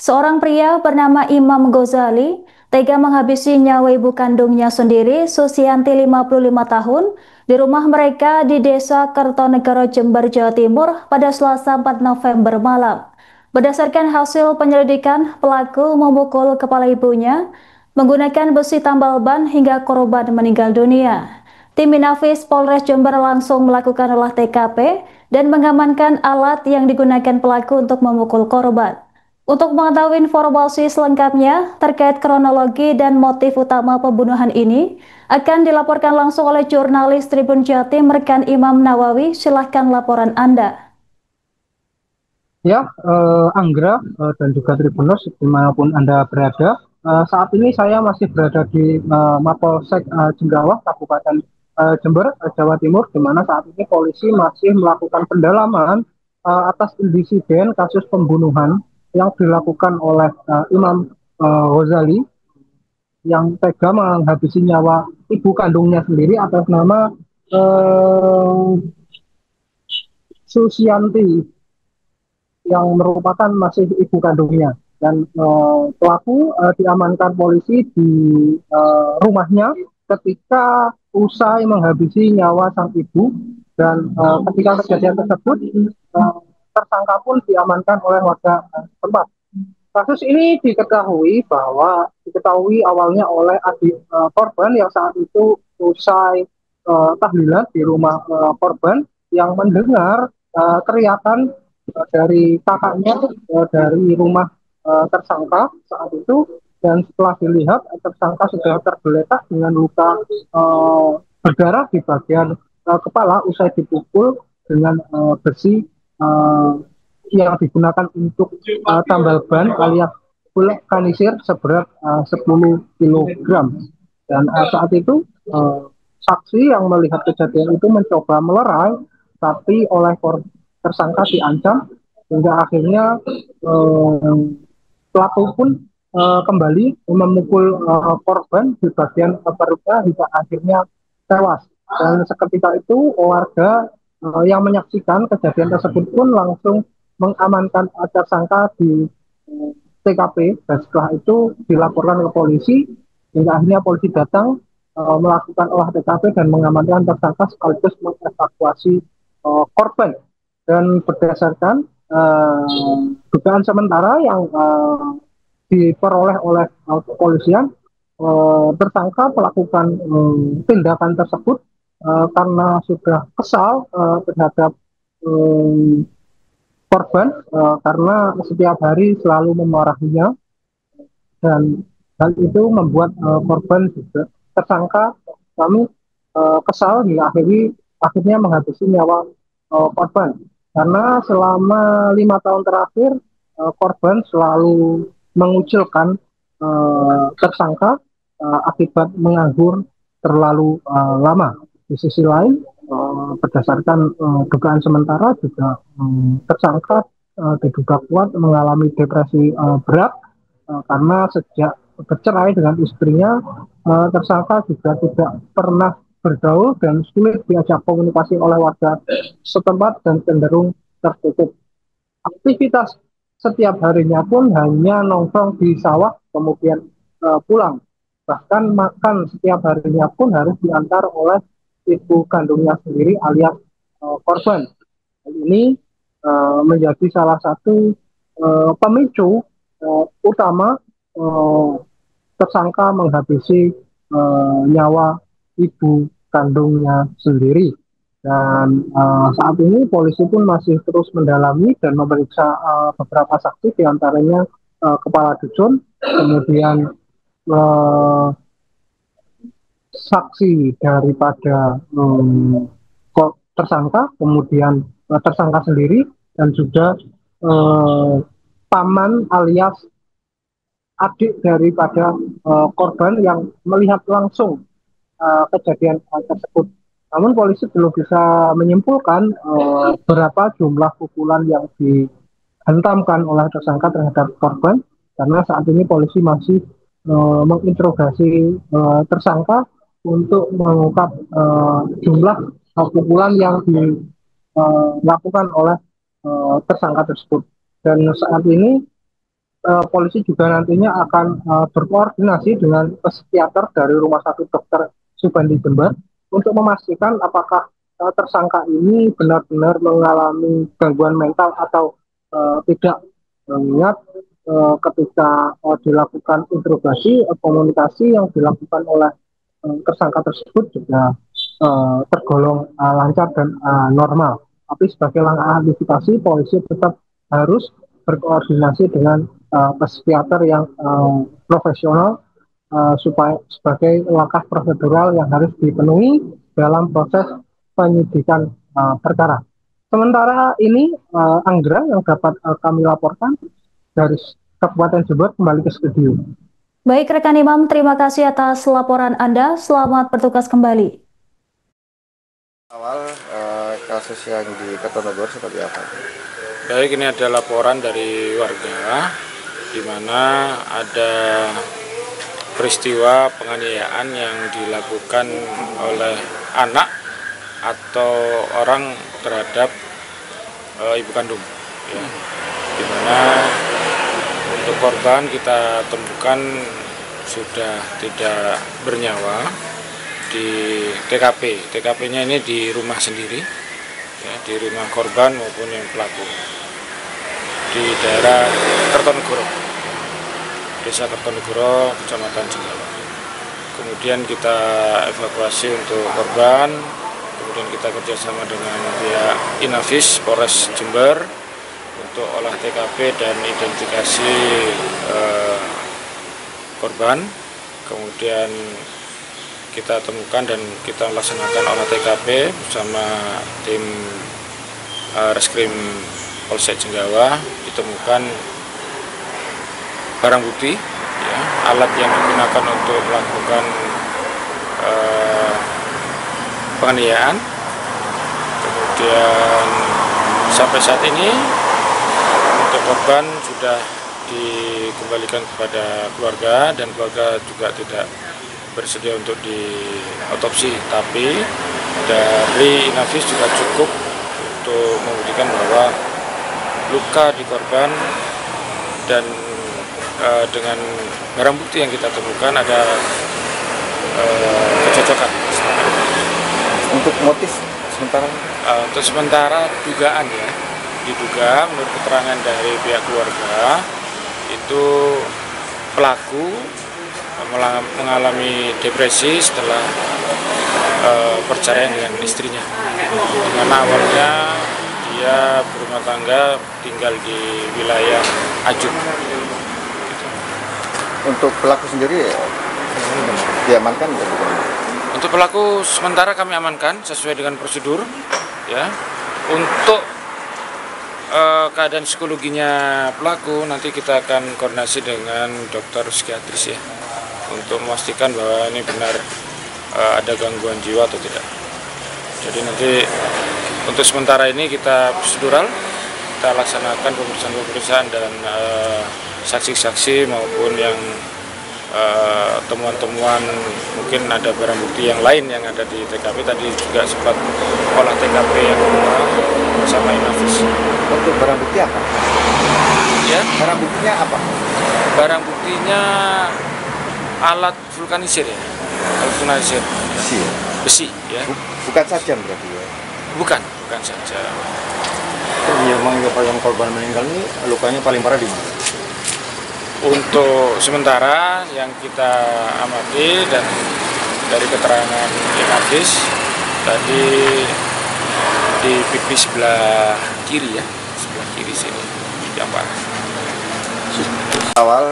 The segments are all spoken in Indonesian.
Seorang pria bernama Imam Ghazali tega menghabisi nyawa ibu kandungnya sendiri, Susianti 55 tahun, di rumah mereka di Desa Kertonegoro, Jember, Jawa Timur pada Selasa 4 November malam. Berdasarkan hasil penyelidikan, pelaku memukul kepala ibunya menggunakan besi tambal ban hingga korban meninggal dunia. Tim Inafis Polres Jember langsung melakukan olah TKP dan mengamankan alat yang digunakan pelaku untuk memukul korban. Untuk mengetahui informasi selengkapnya terkait kronologi dan motif utama pembunuhan ini akan dilaporkan langsung oleh jurnalis Tribun Jatim rekan Imam Nawawi. Silahkan laporan Anda. Ya, Anggra dan juga Tribuners dimanapun Anda berada. Saat ini saya masih berada di Mapolsek Jenggawah, Kabupaten Jember, Jawa Timur, di mana saat ini polisi masih melakukan pendalaman atas insiden kasus pembunuhan yang dilakukan oleh Imam Ghazali yang tega menghabisi nyawa ibu kandungnya sendiri atas nama eh, Susianti yang merupakan masih ibu kandungnya dan pelaku diamankan polisi di rumahnya ketika usai menghabisi nyawa sang ibu dan ketika kejadian tersebut tersangka pun diamankan oleh warga tempat. Kasus ini diketahui awalnya oleh adik korban yang saat itu usai tahlilan di rumah korban yang mendengar teriakan dari kakaknya dari rumah tersangka saat itu, dan setelah dilihat tersangka sudah tergeletak dengan luka berdarah di bagian kepala usai dipukul dengan besi uh, yang digunakan untuk tambal ban alias vulkanisir seberat 10 kilogram. Dan saat itu saksi yang melihat kejadian itu mencoba melerai, tapi oleh tersangka diancam hingga akhirnya pelaku pun kembali memukul korban di bagian perutnya hingga akhirnya tewas. Dan seketika itu warga yang menyaksikan kejadian tersebut pun langsung mengamankan tersangka di TKP, dan setelah itu dilaporkan ke polisi hingga akhirnya polisi datang melakukan olah TKP dan mengamankan tersangka sekaligus mengevakuasi korban. Dan berdasarkan dugaan sementara yang diperoleh oleh kepolisian, tersangka melakukan tindakan tersebut karena sudah kesal terhadap korban, karena setiap hari selalu memarahinya, dan hal itu membuat korban juga tersangka kami kesal hingga akhirnya menghabisi nyawa korban, karena selama 5 tahun terakhir korban selalu mengucilkan tersangka akibat menganggur terlalu lama. Di sisi lain, berdasarkan dugaan sementara juga tersangka diduga kuat mengalami depresi berat karena sejak bercerai dengan istrinya, tersangka juga tidak pernah bergaul dan sulit diajak komunikasi oleh warga setempat dan cenderung tertutup. Aktivitas setiap harinya pun hanya nongkrong di sawah kemudian pulang. Bahkan makan setiap harinya pun harus diantar oleh ibu kandungnya sendiri alias korban. Hal ini menjadi salah satu pemicu utama uh, tersangka menghabisi nyawa ibu kandungnya sendiri. Dan saat ini polisi pun masih terus mendalami dan memeriksa beberapa saksi, diantaranya kepala dusun, kemudian uh, saksi daripada tersangka, kemudian tersangka sendiri, dan juga eh, paman alias adik daripada korban yang melihat langsung kejadian tersebut. Namun polisi belum bisa menyimpulkan berapa jumlah pukulan yang dihentamkan oleh tersangka terhadap korban, karena saat ini polisi masih menginterogasi tersangka untuk mengungkap jumlah pukulan yang dilakukan oleh tersangka tersebut. Dan saat ini polisi juga nantinya akan berkoordinasi dengan psikiater dari Rumah Sakit Dr. Subandi Jember untuk memastikan apakah tersangka ini benar-benar mengalami gangguan mental atau tidak. Mengingat ketika dilakukan interogasi, komunikasi yang dilakukan oleh tersangka tersebut juga tergolong lancar dan normal. Tapi sebagai langkah antisipasi, polisi tetap harus berkoordinasi dengan psikiater yang profesional supaya sebagai langkah prosedural yang harus dipenuhi dalam proses penyidikan perkara. Sementara ini Anggra yang dapat kami laporkan dari Kabupaten Jember kembali ke studio. Baik rekan Imam, terima kasih atas laporan Anda. Selamat bertugas kembali. Awal kasus yang di Kertonegoro seperti apa? Baik, ini ada laporan dari warga di mana ada peristiwa penganiayaan yang dilakukan oleh anak atau orang terhadap ibu kandung, ya. Di mana untuk korban kita temukan sudah tidak bernyawa di TKP. TKP-nya ini di rumah sendiri, ya, di rumah korban maupun yang pelaku di daerah Kertonegoro, Desa Kertonegoro, Kecamatan Jenggawa. Kemudian kita evakuasi untuk korban, kemudian kita kerjasama dengan pihak Inavis Polres Jember untuk olah TKP dan identifikasi korban. Kemudian kita temukan dan kita laksanakan olah TKP bersama tim Reskrim Polsek Jenggawa. Ditemukan barang bukti, ya, alat yang digunakan untuk melakukan penganiayaan. Kemudian sampai saat ini untuk korban sudah dikembalikan kepada keluarga dan keluarga juga tidak bersedia untuk diotopsi, tapi dari Inavis juga cukup untuk membuktikan bahwa luka di korban dan dengan barang bukti yang kita temukan ada kecocokan. Untuk motif sementara? Untuk sementara dugaan, ya, diduga menurut keterangan dari pihak keluarga itu pelaku mengalami depresi setelah perceraian dengan istrinya. Karena awalnya dia berumah tangga tinggal di wilayah Ajun. Gitu. Untuk pelaku sendiri diamankan nggak? Untuk pelaku sementara kami amankan sesuai dengan prosedur, ya. Untuk keadaan psikologinya pelaku nanti kita akan koordinasi dengan dokter psikiatris, ya, untuk memastikan bahwa ini benar ada gangguan jiwa atau tidak. Jadi nanti untuk sementara ini kita prosedural, kita laksanakan pemeriksaan dan saksi-saksi maupun yang temuan-temuan, mungkin ada barang bukti yang lain yang ada di TKP. Tadi juga sempat olah TKP yang bersama Inavis. Untuk barang bukti apa? Ya, Barang buktinya apa? barang buktinya alat vulkanisir, ya. Alat vulkanisir. Besi. Besi, ya. Bukan sajam berarti ya? Bukan saja. Memang yang korban meninggal ini lukanya paling parah di mana? Untuk sementara yang kita amati dan dari keterangan Inavis tadi di pipi sebelah kiri, ya, sebelah kiri sini yang parah. Awal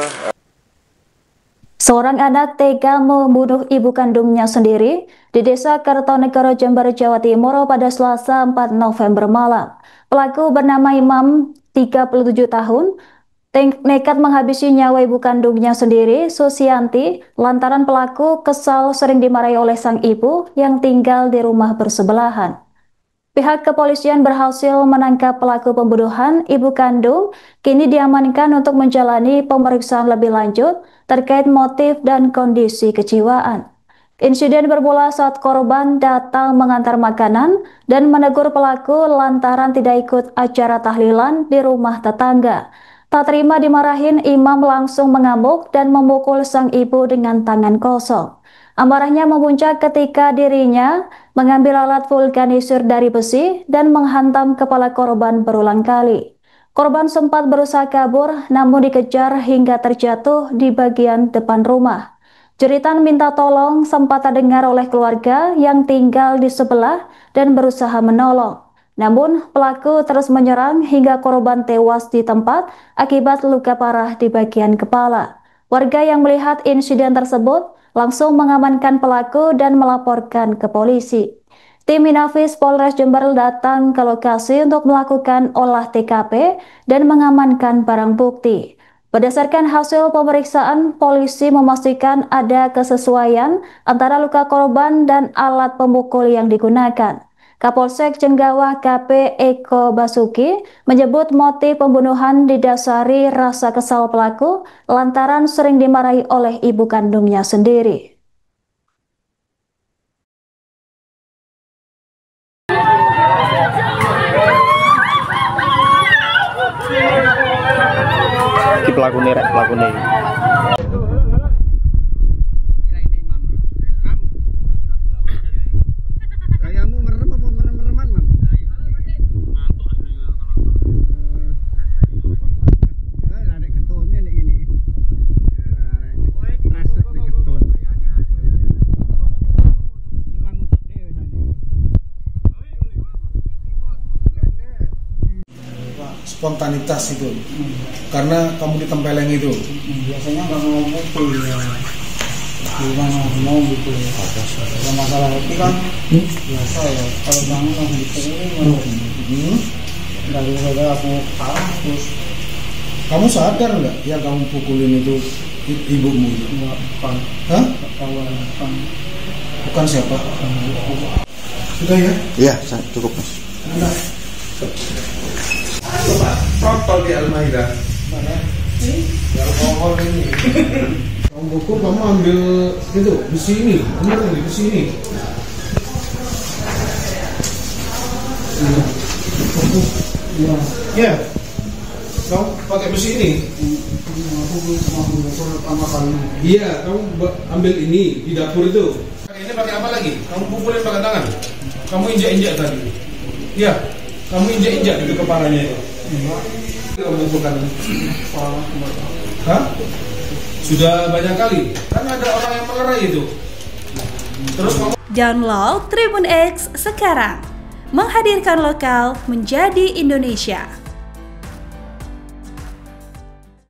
Seorang anak tega membunuh ibu kandungnya sendiri di Desa Kertonegoro, Jember, Jawa Timur pada Selasa 4 November malam. Pelaku bernama Imam, 37 tahun, nekat menghabisi nyawa ibu kandungnya sendiri, Susianti, lantaran pelaku kesal sering dimarahi oleh sang ibu yang tinggal di rumah bersebelahan. Pihak kepolisian berhasil menangkap pelaku pembunuhan ibu kandung, kini diamankan untuk menjalani pemeriksaan lebih lanjut terkait motif dan kondisi kejiwaan. Insiden bermula saat korban datang mengantar makanan dan menegur pelaku lantaran tidak ikut acara tahlilan di rumah tetangga. Tak terima dimarahin, imam langsung mengamuk dan memukul sang ibu dengan tangan kosong. Amarahnya memuncak ketika dirinya mengambil alat vulkanisir dari besi dan menghantam kepala korban berulang kali. Korban sempat berusaha kabur namun dikejar hingga terjatuh di bagian depan rumah. Jeritan minta tolong sempat terdengar oleh keluarga yang tinggal di sebelah dan berusaha menolong. Namun, pelaku terus menyerang hingga korban tewas di tempat akibat luka parah di bagian kepala. Warga yang melihat insiden tersebut langsung mengamankan pelaku dan melaporkan ke polisi. Tim Inafis Polres Jember datang ke lokasi untuk melakukan olah TKP dan mengamankan barang bukti. Berdasarkan hasil pemeriksaan, polisi memastikan ada kesesuaian antara luka korban dan alat pemukul yang digunakan. Kapolsek Cenggawah KP Eko Basuki menyebut motif pembunuhan didasari rasa kesal pelaku lantaran sering dimarahi oleh ibu kandungnya sendiri. Pelaku nih. Spontanitas itu, karena kamu ditempeleng itu. Biasanya nggak mau pukul ya, gimana mau gitu. Kalau masalah itu kan biasa ya. Kalau bangun langsung dipukul, dari aku kalah terus. Kamu sadar nggak yang kamu pukulin itu ibumu? Bukan. Hah? Bukan. Bukan siapa? Sudah ya? Iya, cukup Mas. Nah. Coba protol di Al-Maidah. Mana? Alkohol ini. Kamu pukul, kamu ambil itu besi ini, bener nih besi ini. Ya. Kamu pakai besi ini. Pertama kali. Iya, kamu ambil ini di dapur itu. Ini pakai apa lagi? Kamu pukulin pakai tangan. Kamu injak-injak tadi. Iya. Kamu injak-injak itu kepalanya itu. Kamu pukulkan. Hah? Sudah banyak kali. Kan ada orang yang melerai itu. Terus kamu download Tribun X sekarang. Menghadirkan lokal menjadi Indonesia.